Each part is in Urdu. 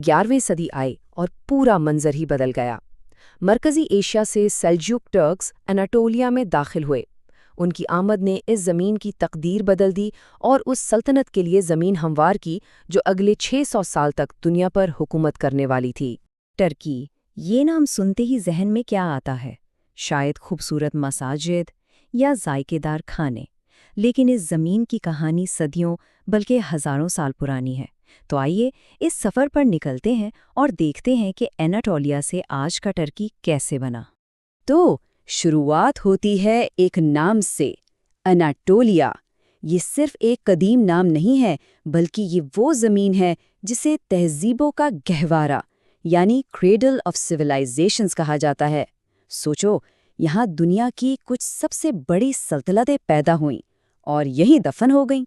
11ویں صدی آئی اور پورا منظر ہی بدل گیا۔ مرکزی ایشیا سے سیلجوک ٹرکس اناٹولیا میں داخل ہوئے۔ ان کی آمد نے اس زمین کی تقدیر بدل دی اور اس سلطنت کے لیے زمین ہموار کی جو اگلے 600 سال تک دنیا پر حکومت کرنے والی تھی۔ ٹرکی، یہ نام سنتے ہی ذہن میں کیا آتا ہے؟ شاید خوبصورت مساجد یا ذائقے دار کھانے، لیکن اس زمین کی کہانی صدیوں بلکہ ہزاروں سال پرانی ہے۔ تو آئیے اس سفر پر نکلتے ہیں اور دیکھتے ہیں کہ اناٹولیا سے آج کا ٹرکی کیسے بنا۔ تو شروعات ہوتی ہے ایک نام سے، اناٹولیا۔ یہ صرف ایک قدیم نام نہیں ہے، بلکہ یہ وہ زمین ہے جسے تہذیبوں کا گہوارہ یعنی کریڈل آف سویلائزیشنز کہا جاتا ہے۔ سوچو، یہاں دنیا کی کچھ سب سے بڑی سلطنتیں پیدا ہوئیں اور یہی دفن ہو گئیں۔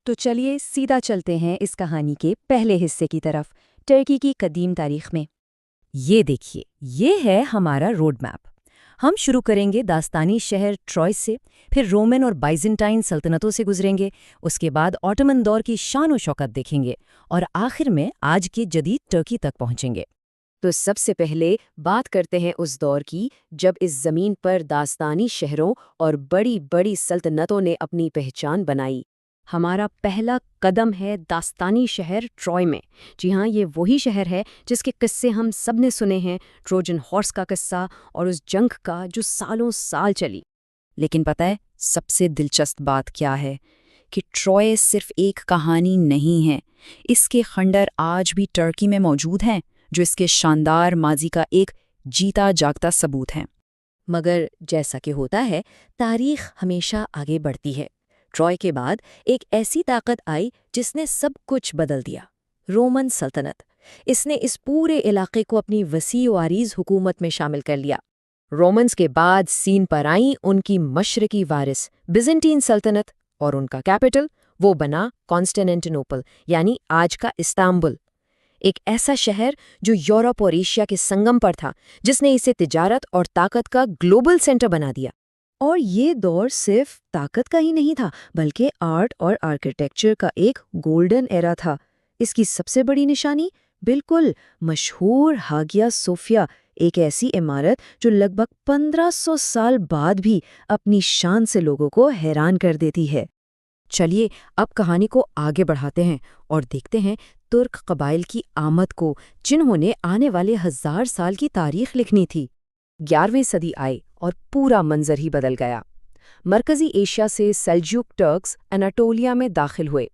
تو چلیے سیدھا چلتے ہیں اس کہانی کے پہلے حصے کی طرف، ٹرکی کی قدیم تاریخ میں۔ یہ دیکھیے، یہ ہے ہمارا روڈ میپ۔ ہم شروع کریں گے داستانی شہر ٹروئس سے، پھر رومن اور بائزنٹائن سلطنتوں سے گزریں گے، اس کے بعد آٹومن دور کی شان و شوکت دیکھیں گے، اور آخر میں آج کے جدید ٹرکی تک پہنچیں گے۔ تو سب سے پہلے بات کرتے ہیں اس دور کی جب اس زمین پر داستانی شہروں اور بڑی بڑی سلطنتوں نے اپنی پہچان بنائی۔ ہمارا پہلا قدم ہے داستانی شہر ٹروئے میں۔ جی ہاں، یہ وہی شہر ہے جس کے قصے ہم سب نے سنے ہیں، ٹروجن ہارس کا قصہ اور اس جنگ کا جو سالوں سال چلی۔ لیکن پتہ ہے سب سے دلچسپ بات کیا ہے؟ کہ ٹروئے صرف ایک کہانی نہیں ہے، اس کے خنڈر آج بھی ٹرکی میں موجود ہیں، جو اس کے شاندار ماضی کا ایک جیتا جاگتا ثبوت ہے۔ مگر جیسا کہ ہوتا ہے، تاریخ ہمیشہ آگے بڑھتی ہے۔ ٹروئے کے بعد ایک ایسی طاقت آئی جس نے سب کچھ بدل دیا، رومن سلطنت۔ اس نے اس پورے علاقے کو اپنی وسیع و عریض حکومت میں شامل کر لیا۔ رومنز کے بعد سین پر آئیں ان کی مشرقی وارث بیزنٹین سلطنت، اور ان کا کیپٹل وہ بنا کانسٹینٹینوپل، یعنی آج کا استنبول، ایک ایسا شہر جو یورپ اور ایشیا کے سنگم پر تھا، جس نے اسے تجارت اور طاقت کا گلوبل سینٹر بنا دیا۔ اور یہ دور صرف طاقت کا ہی نہیں تھا، بلکہ آرٹ اور آرکیٹیکچر کا ایک گولڈن ایرا تھا۔ اس کی سب سے بڑی نشانی بالکل مشہور ہاگیا صوفیہ، ایک ایسی عمارت جو لگ بھگ 1500 سال بعد بھی اپنی شان سے لوگوں کو حیران کر دیتی ہے۔ چلیے اب کہانی کو آگے بڑھاتے ہیں اور دیکھتے ہیں ترک قبائل کی آمد کو، جنہوں نے آنے والے 1000 سال کی تاریخ لکھنی تھی۔ 11ویں صدی آئی اور پورا منظر ہی بدل گیا۔ مرکزی ایشیا سے سیلجوک ٹرکس اناٹولیا میں داخل ہوئے۔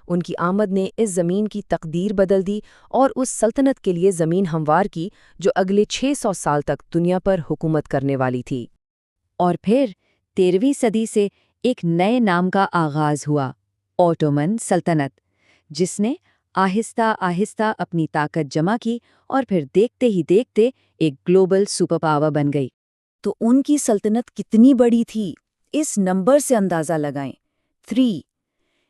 ان کی آمد نے اس زمین کی تقدیر بدل دی اور اس سلطنت کے لیے زمین ہموار کی جو اگلے 600 سال تک دنیا پر حکومت کرنے والی تھی۔ اور پھر 13ویں صدی سے ایک نئے نام کا آغاز ہوا، اوٹومن سلطنت، جس نے آہستہ آہستہ اپنی طاقت جمع کی اور پھر دیکھتے ہی دیکھتے ایک گلوبل سپر پاور بن گئی۔ تو ان کی سلطنت کتنی بڑی تھی، اس نمبر سے اندازہ لگائیں، 3۔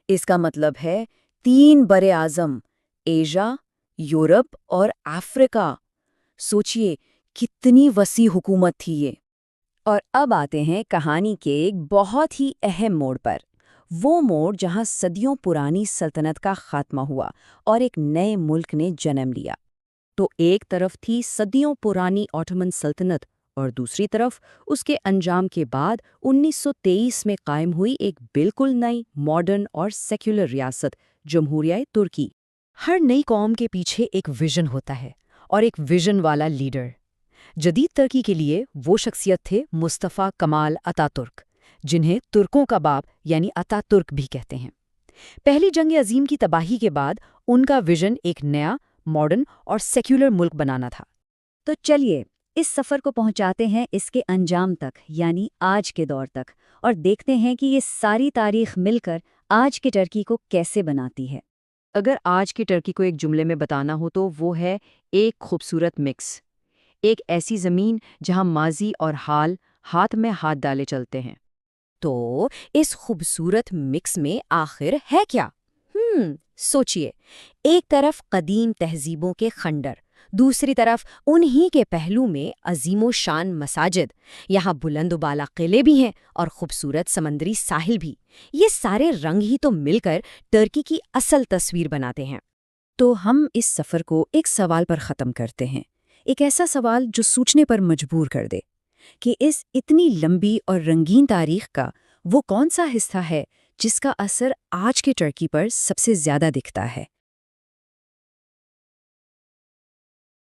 اس کا مطلب ہے 3 بر اعظم، ایشیا، یورپ اور افریقہ۔ سوچئے کتنی وسیع حکومت تھی یہ۔ اور اب آتے ہیں کہانی کے ایک بہت ہی اہم موڑ پر، وہ موڑ جہاں صدیوں پرانی سلطنت کا خاتمہ ہوا اور ایک نئے ملک نے جنم لیا۔ تو ایک طرف تھی صدیوں پرانی آٹومن سلطنت، اور دوسری طرف اس کے انجام کے بعد 1923 میں قائم ہوئی ایک بالکل نئی، ماڈرن اور سیکولر ریاست، جمہوریہ ترکی۔ ہر نئی قوم کے پیچھے ایک ویژن ہوتا ہے، اور ایک ویژن والا لیڈر۔ جدید ترکی کے لیے وہ شخصیت تھے مصطفیٰ کمال اتاترک، جنہیں ترکوں کا باپ یعنی اتاترک بھی کہتے ہیں۔ پہلی جنگ عظیم کی تباہی کے بعد ان کا ویژن ایک نیا، ماڈرن اور سیکولر ملک بنانا تھا۔ تو چلیے اس سفر کو پہنچاتے ہیں اس کے انجام تک، یعنی آج کے دور تک، اور دیکھتے ہیں کہ یہ ساری تاریخ مل کر آج کے ٹرکی کو کیسے بناتی ہے۔ اگر آج کی ٹرکی کو ایک جملے میں بتانا ہو تو وہ ہے ایک خوبصورت مکس، ایک ایسی زمین جہاں ماضی اور حال ہاتھ میں ہاتھ ڈالے چلتے ہیں۔ تو اس خوبصورت مکس میں آخر ہے کیا؟ سوچئے، ایک طرف قدیم تہذیبوں کے خنڈر، دوسری طرف انہی کے پہلو میں عظیم و شان مساجد، یہاں بلند و بالا قلعے بھی ہیں اور خوبصورت سمندری ساحل بھی۔ یہ سارے رنگ ہی تو مل کر ٹرکی کی اصل تصویر بناتے ہیں۔ تو ہم اس سفر کو ایک سوال پر ختم کرتے ہیں، ایک ایسا سوال جو سوچنے پر مجبور کر دے کہ اس اتنی لمبی اور رنگین تاریخ کا وہ کون سا حصہ ہے جس کا اثر آج کے ترکی پر سب سے زیادہ دکھتا ہے۔